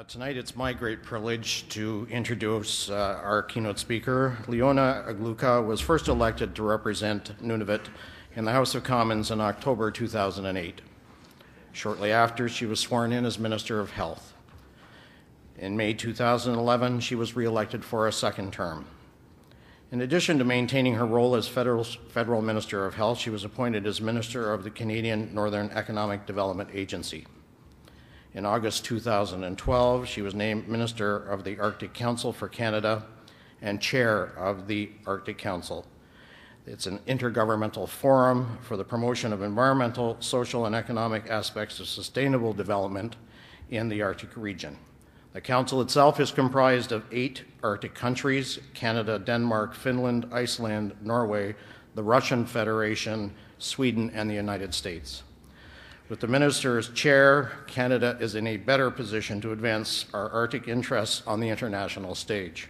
Tonight it's my great privilege to introduce our keynote speaker. Leona Aglukkaq was first elected to represent Nunavut in the House of Commons in October 2008. Shortly after, she was sworn in as Minister of Health. In May 2011, she was re-elected for a second term. In addition to maintaining her role as Federal Minister of Health, she was appointed as Minister of the Canadian Northern Economic Development Agency. In August 2012, she was named Minister of the Arctic Council for Canada and Chair of the Arctic Council. It's an intergovernmental forum for the promotion of environmental, social, and economic aspects of sustainable development in the Arctic region. The Council itself is comprised of 8 Arctic countries: Canada, Denmark, Finland, Iceland, Norway, the Russian Federation, Sweden, and the United States. With the Minister as chair, Canada is in a better position to advance our Arctic interests on the international stage.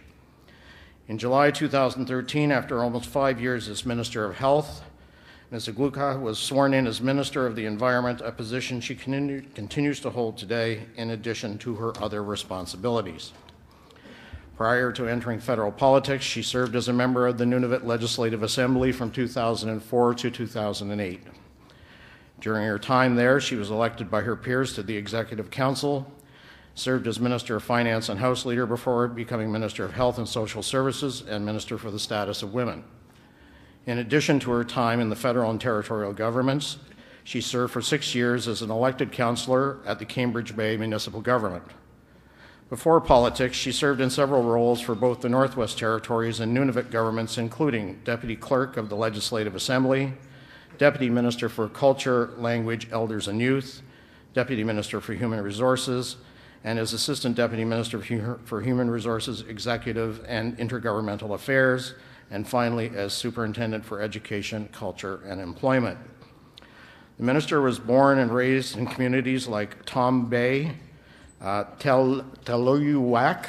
In July 2013, after almost 5 years as Minister of Health, Ms. Aglukkaq was sworn in as Minister of the Environment, a position she continues to hold today in addition to her other responsibilities. Prior to entering federal politics, she served as a member of the Nunavut Legislative Assembly from 2004 to 2008. During her time there, she was elected by her peers to the Executive Council, served as Minister of Finance and House Leader before becoming Minister of Health and Social Services and Minister for the Status of Women. In addition to her time in the federal and territorial governments, she served for 6 years as an elected councillor at the Cambridge Bay Municipal Government. Before politics, she served in several roles for both the Northwest Territories and Nunavut governments, including Deputy Clerk of the Legislative Assembly, Deputy Minister for Culture, Language, Elders and Youth, Deputy Minister for Human Resources, and as Assistant Deputy Minister for Human Resources, Executive and Intergovernmental Affairs, and finally as Superintendent for Education, Culture and Employment. The Minister was born and raised in communities like Tom Bay, Teluyuwak,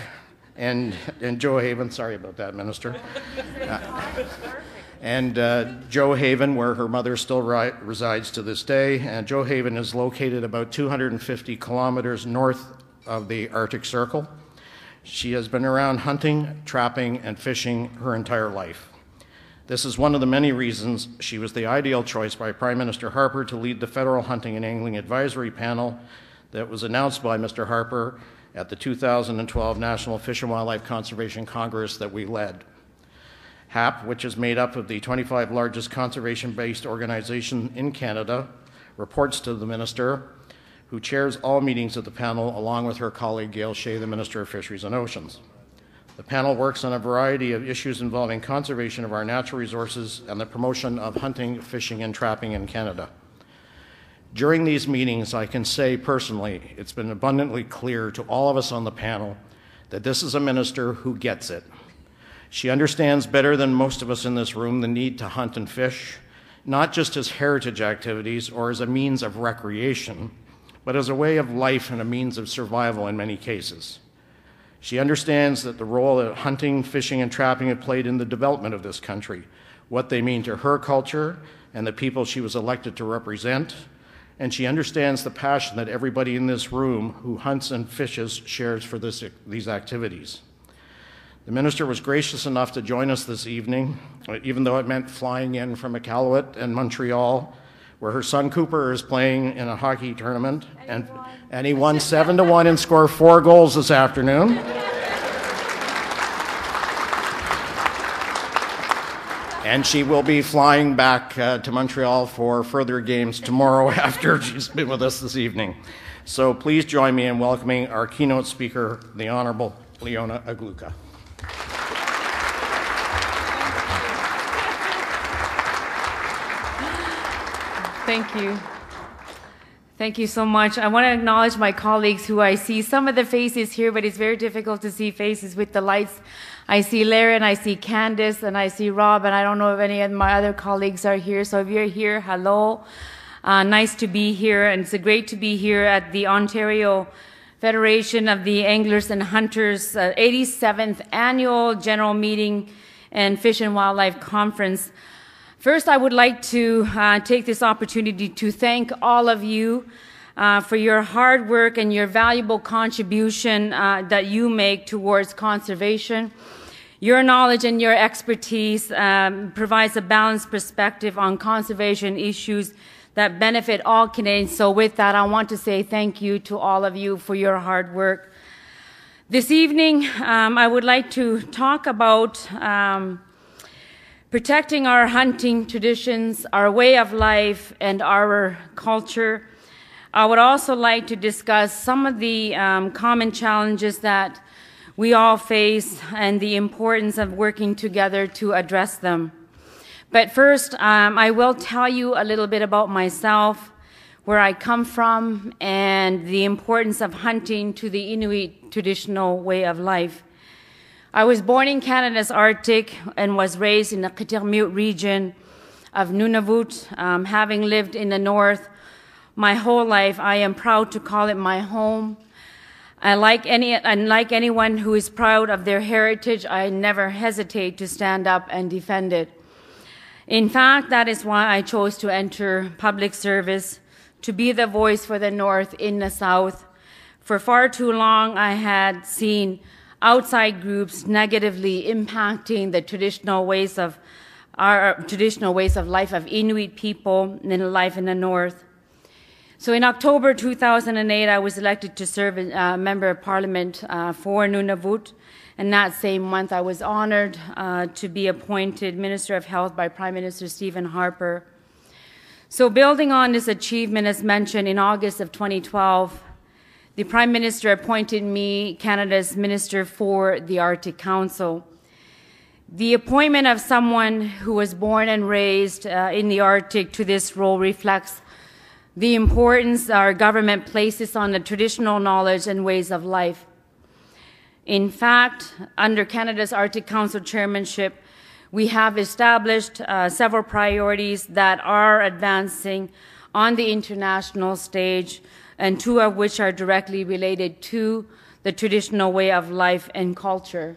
and Joe Haven. Sorry about that, Minister. And Joe Haven, where her mother still resides to this day. And Joe Haven is located about 250 kilometers north of the Arctic Circle. She has been around hunting, trapping, and fishing her entire life. This is one of the many reasons she was the ideal choice by Prime Minister Harper to lead the Federal Hunting and Angling Advisory Panel that was announced by Mr. Harper at the 2012 National Fish and Wildlife Conservation Congress that we led. HAP, which is made up of the 25 largest conservation-based organizations in Canada, reports to the Minister, who chairs all meetings of the panel along with her colleague Gail Shea, the Minister of Fisheries and Oceans. The panel works on a variety of issues involving conservation of our natural resources and the promotion of hunting, fishing, and trapping in Canada. During these meetings, I can say personally, it's been abundantly clear to all of us on the panel that this is a minister who gets it. She understands better than most of us in this room the need to hunt and fish, not just as heritage activities or as a means of recreation, but as a way of life and a means of survival in many cases. She understands that the role that hunting, fishing, and trapping have played in the development of this country, what they mean to her culture and the people she was elected to represent, and she understands the passion that everybody in this room who hunts and fishes shares for these activities. The Minister was gracious enough to join us this evening, even though it meant flying in from Iqaluit and Montreal, where her son Cooper is playing in a hockey tournament, and he won 7-1 and scored 4 goals this afternoon. And she will be flying back to Montreal for further games tomorrow after she's been with us this evening. So please join me in welcoming our keynote speaker, the Honourable Leona Aglukkaq. Thank you. Thank you so much. I want to acknowledge my colleagues who I see some of the faces here, but it's very difficult to see faces with the lights. I see Larry and I see Candice and I see Rob, and I don't know if any of my other colleagues are here. So if you're here, hello. Nice to be here, and it's great to be here at the Ontario Federation of the Anglers and Hunters 87th Annual General Meeting and Fish and Wildlife Conference. First, I would like to take this opportunity to thank all of you for your hard work and your valuable contribution that you make towards conservation. Your knowledge and your expertise provides a balanced perspective on conservation issues that benefit all Canadians. So with that, I want to say thank you to all of you for your hard work. This evening, I would like to talk about protecting our hunting traditions, our way of life, and our culture. I would also like to discuss some of the common challenges that we all face and the importance of working together to address them. But first, I will tell you a little bit about myself, where I come from, and the importance of hunting to the Inuit traditional way of life. I was born in Canada's Arctic and was raised in the Qitirmut region of Nunavut. Having lived in the north my whole life, I am proud to call it my home. Unlike anyone who is proud of their heritage, I never hesitate to stand up and defend it. In fact, that is why I chose to enter public service, to be the voice for the North in the South. For far too long, I had seen outside groups negatively impacting the traditional ways of life of Inuit people and life in the North. So in October 2008, I was elected to serve as a member of parliament for Nunavut. And that same month, I was honored to be appointed Minister of Health by Prime Minister Stephen Harper. So building on this achievement, as mentioned, in August of 2012, the Prime Minister appointed me Canada's Minister for the Arctic Council. The appointment of someone who was born and raised in the Arctic to this role reflects the importance our government places on the traditional knowledge and ways of life. In fact, under Canada's Arctic Council chairmanship, we have established several priorities that are advancing on the international stage, and two of which are directly related to the traditional way of life and culture.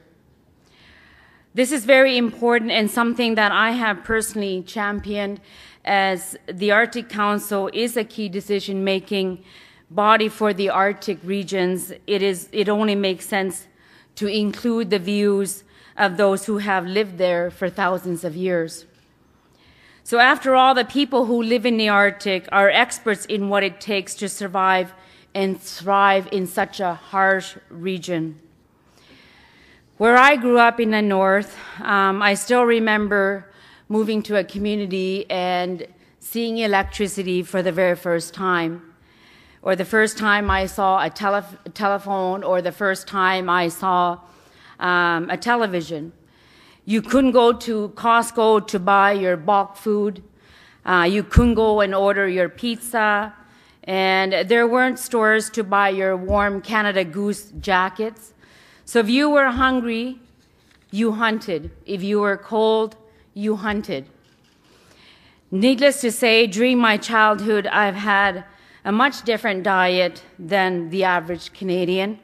This is very important and something that I have personally championed, as the Arctic Council is a key decision-making body for the Arctic regions. It only makes sense to include the views of those who have lived there for thousands of years. So after all, the people who live in the Arctic are experts in what it takes to survive and thrive in such a harsh region. Where I grew up in the north, I still remember moving to a community and seeing electricity for the very first time, or the first time I saw a telephone, or the first time I saw a television. You couldn't go to Costco to buy your bulk food. You couldn't go and order your pizza. And there weren't stores to buy your warm Canada Goose jackets. So if you were hungry, you hunted. If you were cold, you hunted. Needless to say, during my childhood, I've had a much different diet than the average Canadian.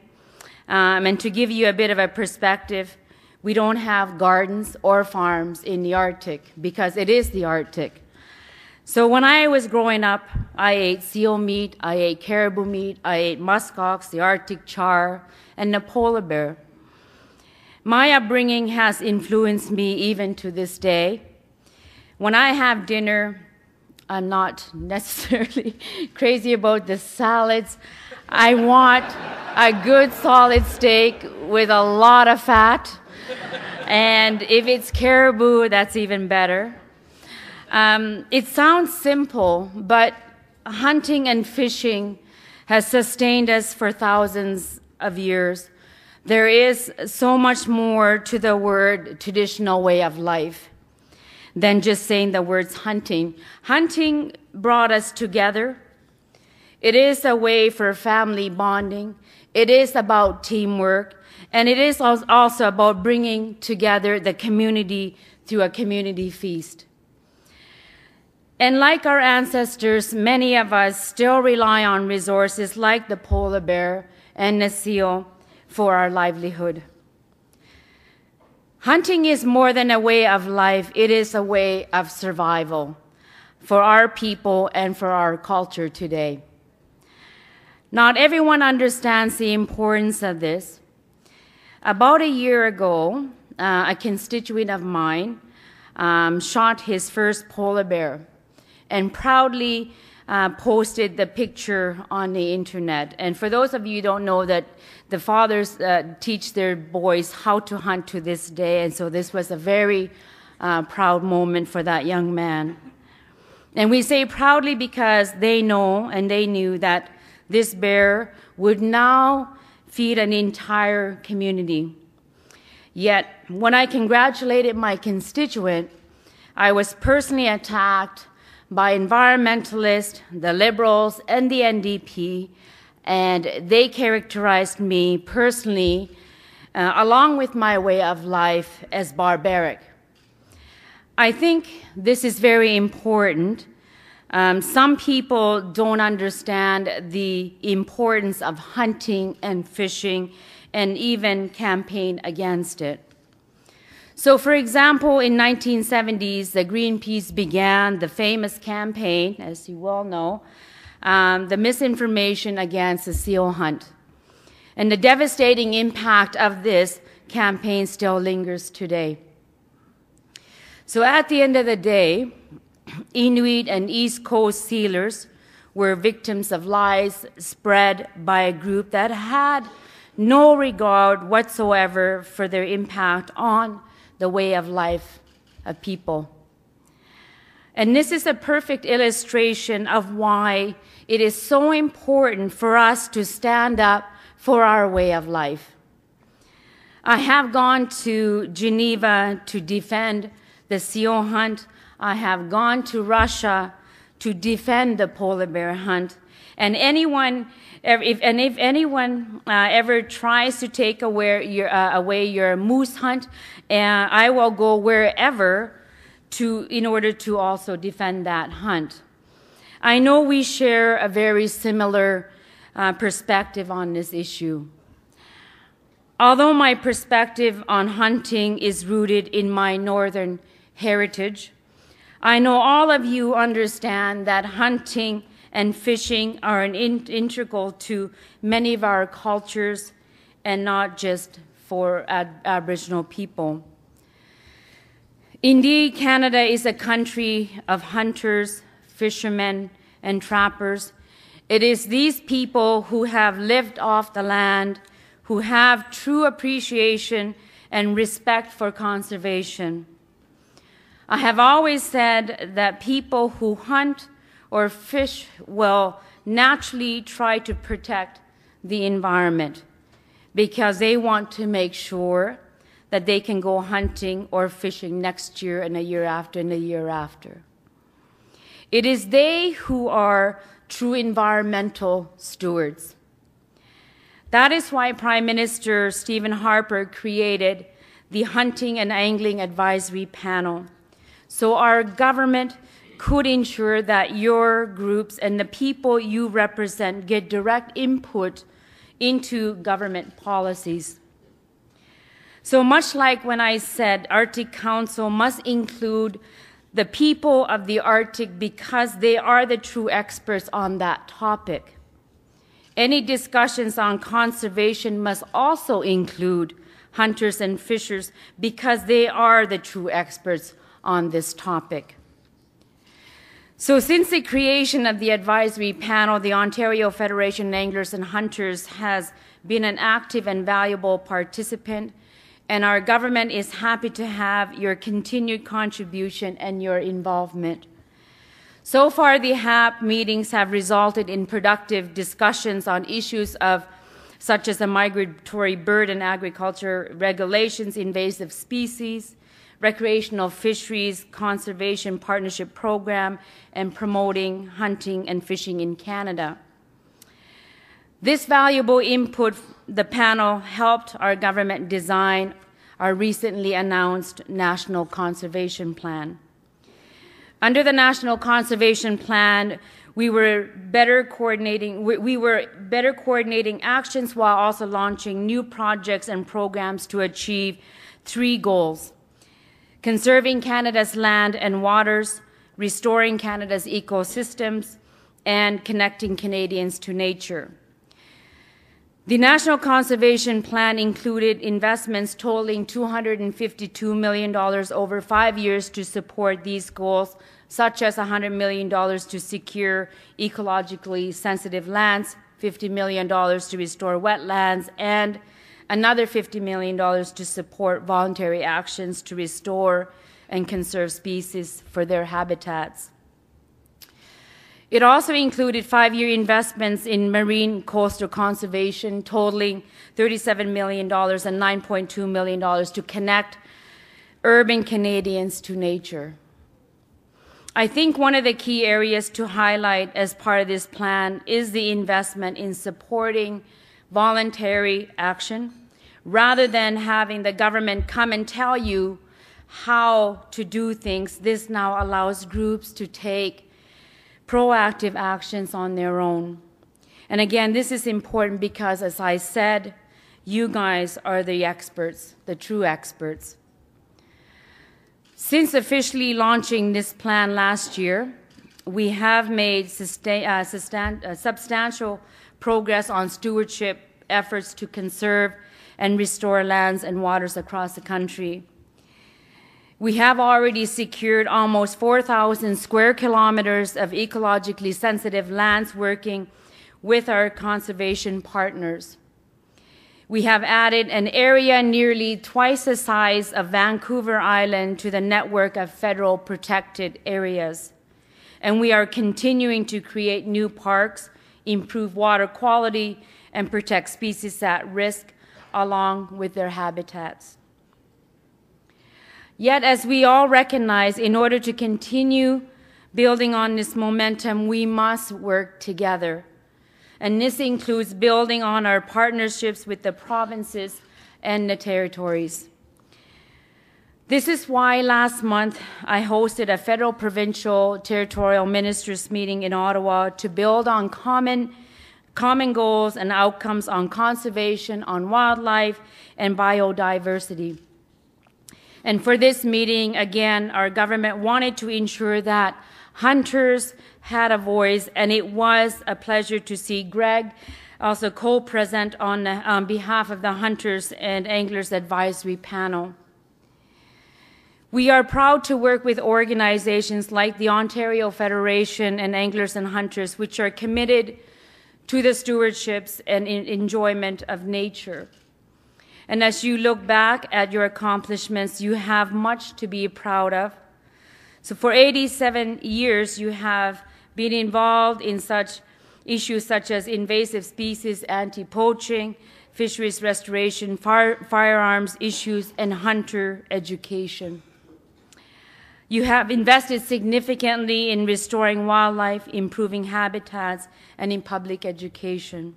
And to give you a bit of a perspective, we don't have gardens or farms in the Arctic because it is the Arctic. So when I was growing up, I ate seal meat, I ate caribou meat, I ate muskox, the Arctic char, and the polar bear. My upbringing has influenced me even to this day. When I have dinner, I'm not necessarily crazy about the salads. I want a good solid steak with a lot of fat. And if it's caribou, that's even better. It sounds simple, but hunting and fishing has sustained us for thousands of years. There is so much more to the word traditional way of life than just saying the words hunting. Hunting brought us together. It is a way for family bonding. It is about teamwork. And it is also about bringing together the community through a community feast. And like our ancestors, many of us still rely on resources like the polar bear and the seal for our livelihood. Hunting is more than a way of life. It is a way of survival for our people and for our culture today. Not everyone understands the importance of this. About a year ago, a constituent of mine shot his first polar bear and proudly posted the picture on the internet. And for those of you who don't know, that the fathers teach their boys how to hunt to this day, and so this was a very proud moment for that young man. And we say proudly because they know and they knew that this bear would now feed an entire community. Yet, when I congratulated my constituent, I was personally attacked by environmentalists, the Liberals, and the NDP, and they characterized me personally, along with my way of life, as barbaric. I think this is very important. Some people don't understand the importance of hunting and fishing and even campaign against it. So, for example, in 1970s, the Greenpeace began the famous campaign, as you well know, the misinformation against the seal hunt. And the devastating impact of this campaign still lingers today. So at the end of the day, Inuit and East Coast sealers were victims of lies spread by a group that had no regard whatsoever for their impact on the way of life of people. And this is a perfect illustration of why it is so important for us to stand up for our way of life. I have gone to Geneva to defend the seal hunt. I have gone to Russia to defend the polar bear hunt. And if anyone ever tries to take away your moose hunt, I will go wherever in order to also defend that hunt. I know we share a very similar perspective on this issue. Although my perspective on hunting is rooted in my northern heritage, I know all of you understand that hunting and fishing are integral to many of our cultures and not just for Aboriginal people. Indeed, Canada is a country of hunters, fishermen, and trappers. It is these people who have lived off the land, who have true appreciation and respect for conservation. I have always said that people who hunt or fish will naturally try to protect the environment because they want to make sure that they can go hunting or fishing next year and a year after and a year after. It is they who are true environmental stewards. That is why Prime Minister Stephen Harper created the Hunting and Angling Advisory Panel, so our government could ensure that your groups and the people you represent get direct input into government policies. So much like when I said Arctic Council must include the people of the Arctic because they are the true experts on that topic. Any discussions on conservation must also include hunters and fishers because they are the true experts on this topic. So since the creation of the advisory panel, the Ontario Federation of Anglers and Hunters has been an active and valuable participant, and our government is happy to have your continued contribution and your involvement. So far, the HAP meetings have resulted in productive discussions on issues such as the migratory bird and agriculture regulations, invasive species, recreational fisheries, conservation partnership program, and promoting hunting and fishing in Canada. This valuable input, the panel helped our government design our recently announced National Conservation Plan. Under the National Conservation Plan, we were better coordinating actions while also launching new projects and programs to achieve 3 goals: conserving Canada's land and waters, restoring Canada's ecosystems, and connecting Canadians to nature. The National Conservation Plan included investments totaling $252 million over 5 years to support these goals, such as $100 million to secure ecologically sensitive lands, $50 million to restore wetlands, and another $50 million to support voluntary actions to restore and conserve species for their habitats. It also included 5-year investments in marine coastal conservation totaling $37 million and $9.2 million to connect urban Canadians to nature. I think one of the key areas to highlight as part of this plan is the investment in supporting voluntary action rather than having the government come and tell you how to do things. This now allows groups to take proactive actions on their own. And again, this is important because, as I said, you guys are the experts, the true experts. Since officially launching this plan last year, we have made substantial progress on stewardship efforts to conserve and restore lands and waters across the country. We have already secured almost 4,000 square kilometers of ecologically sensitive lands working with our conservation partners. We have added an area nearly twice the size of Vancouver Island to the network of federal protected areas. And we are continuing to create new parks, improve water quality, and protect species at risk along with their habitats. Yet, as we all recognize, in order to continue building on this momentum, we must work together. And this includes building on our partnerships with the provinces and the territories. This is why last month I hosted a federal, provincial, territorial ministers meeting in Ottawa to build on common goals and outcomes on conservation, on wildlife, and biodiversity. And for this meeting, again, our government wanted to ensure that hunters had a voice, and it was a pleasure to see Greg also co-present on behalf of the Hunters and Anglers Advisory Panel. We are proud to work with organizations like the Ontario Federation and Anglers and Hunters, which are committed to the stewardships and enjoyment of nature. And as you look back at your accomplishments, you have much to be proud of. So for 87 years, you have been involved in such issues such as invasive species, anti-poaching, fisheries restoration, firearms issues, and hunter education. You have invested significantly in restoring wildlife, improving habitats, and in public education.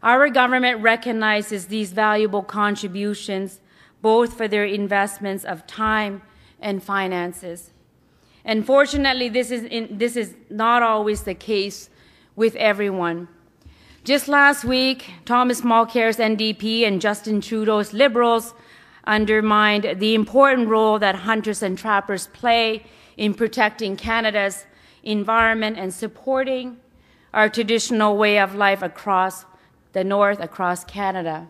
Our government recognizes these valuable contributions, both for their investments of time and finances. And fortunately, this is not always the case with everyone. Just last week, Thomas Mulcair's NDP and Justin Trudeau's Liberals undermined the important role that hunters and trappers play in protecting Canada's environment and supporting our traditional way of life across the north, across Canada.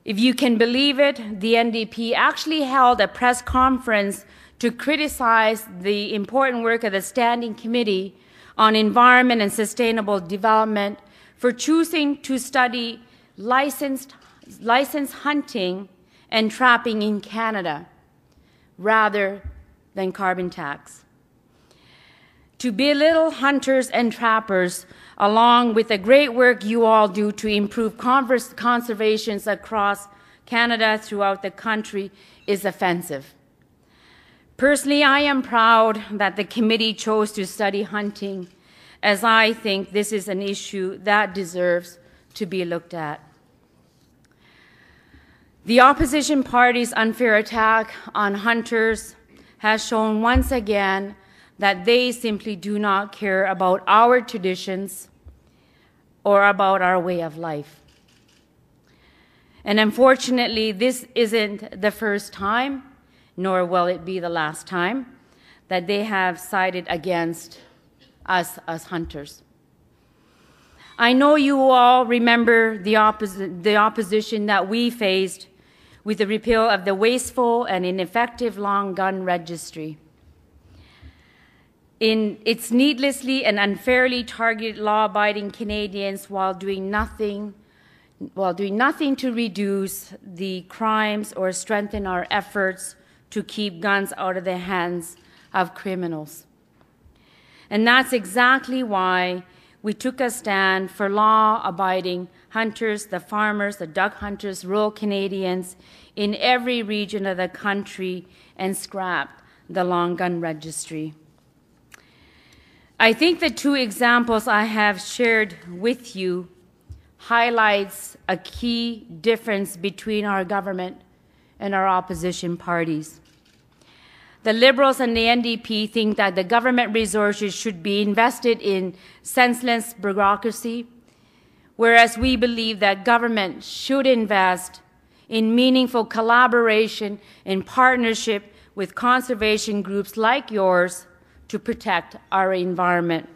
If you can believe it, the NDP actually held a press conference to criticize the important work of the Standing Committee on Environment and Sustainable Development for choosing to study licensed hunting and trapping in Canada rather than carbon tax. To belittle hunters and trappers, along with the great work you all do to improve conservations across Canada throughout the country, is offensive. Personally, I am proud that the committee chose to study hunting, as I think this is an issue that deserves to be looked at. The opposition party's unfair attack on hunters has shown once again that they simply do not care about our traditions or about our way of life. And unfortunately, this isn't the first time, nor will it be the last time, that they have sided against us as hunters. I know you all remember the opposition that we faced with the repeal of the wasteful and ineffective long gun registry. It's needlessly and unfairly targeted law-abiding Canadians while doing nothing to reduce the crimes or strengthen our efforts to keep guns out of the hands of criminals. And that's exactly why we took a stand for law-abiding hunters, the farmers, the duck hunters, rural Canadians in every region of the country, and scrapped the long gun registry. I think the two examples I have shared with you highlights a key difference between our government and our opposition parties. The Liberals and the NDP think that the government resources should be invested in senseless bureaucracy, whereas we believe that government should invest in meaningful collaboration and partnership with conservation groups like yours to protect our environment.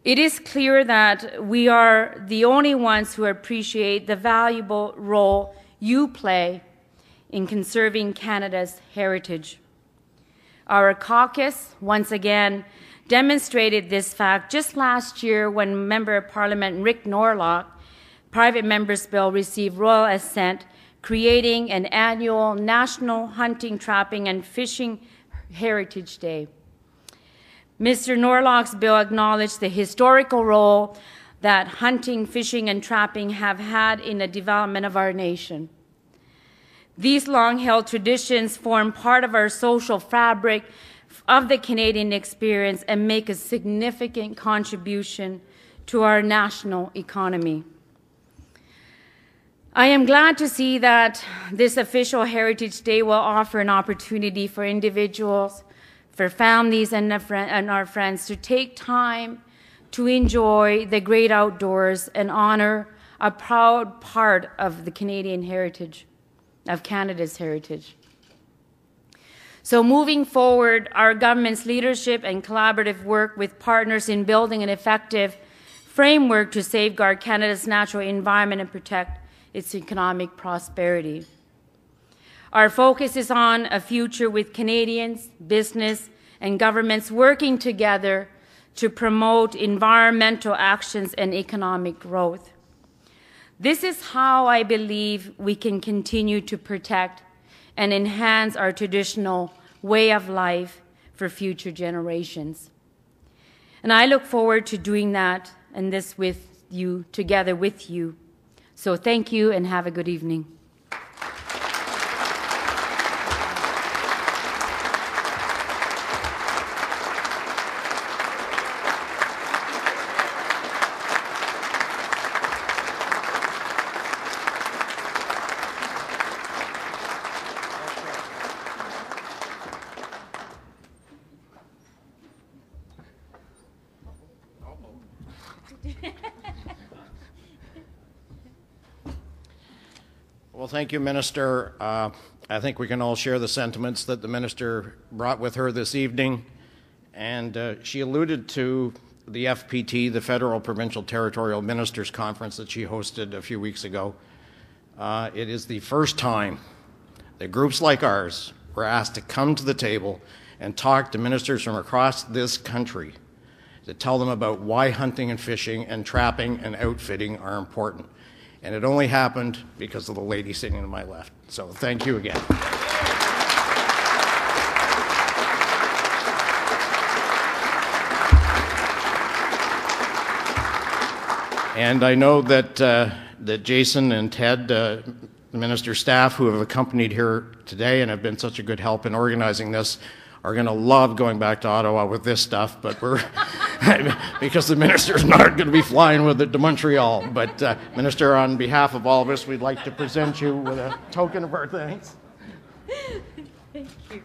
It is clear that we are the only ones who appreciate the valuable role you play in conserving Canada's heritage. Our caucus, once again, demonstrated this fact just last year when Member of Parliament Rick Norlock, private member's bill, received royal assent, creating an annual National Hunting, Trapping and Fishing Heritage Day. Mr. Norlock's bill acknowledged the historical role that hunting, fishing, and trapping have had in the development of our nation. These long-held traditions form part of our social fabric of the Canadian experience and make a significant contribution to our national economy. I am glad to see that this official Heritage Day will offer an opportunity for individuals, for families and our friends to take time to enjoy the great outdoors and honor a proud part of the Canadian heritage, of Canada's heritage. So moving forward, our government's leadership and collaborative work with partners in building an effective framework to safeguard Canada's natural environment and protect its economic prosperity. Our focus is on a future with Canadians, business, and governments working together to promote environmental actions and economic growth. This is how I believe we can continue to protect and enhance our traditional way of life for future generations. And I look forward to doing that and this with you, together with you. So thank you and have a good evening. Well, thank you, Minister. I think we can all share the sentiments that the Minister brought with her this evening. And she alluded to the FPT, the Federal Provincial Territorial Ministers Conference that she hosted a few weeks ago. It is the first time that groups like ours were asked to come to the table and talk to ministers from across this country to tell them about why hunting and fishing and trapping and outfitting are important. And it only happened because of the lady sitting to my left. So thank you again. And I know that, that Jason and Ted, the minister's staff who have accompanied here today and have been such a good help in organizing this, are going to love going back to Ottawa with this stuff, but we're because the minister's not going to be flying with it to Montreal. But Minister, on behalf of all of us, we'd like to present you with a token of our thanks. Thank you.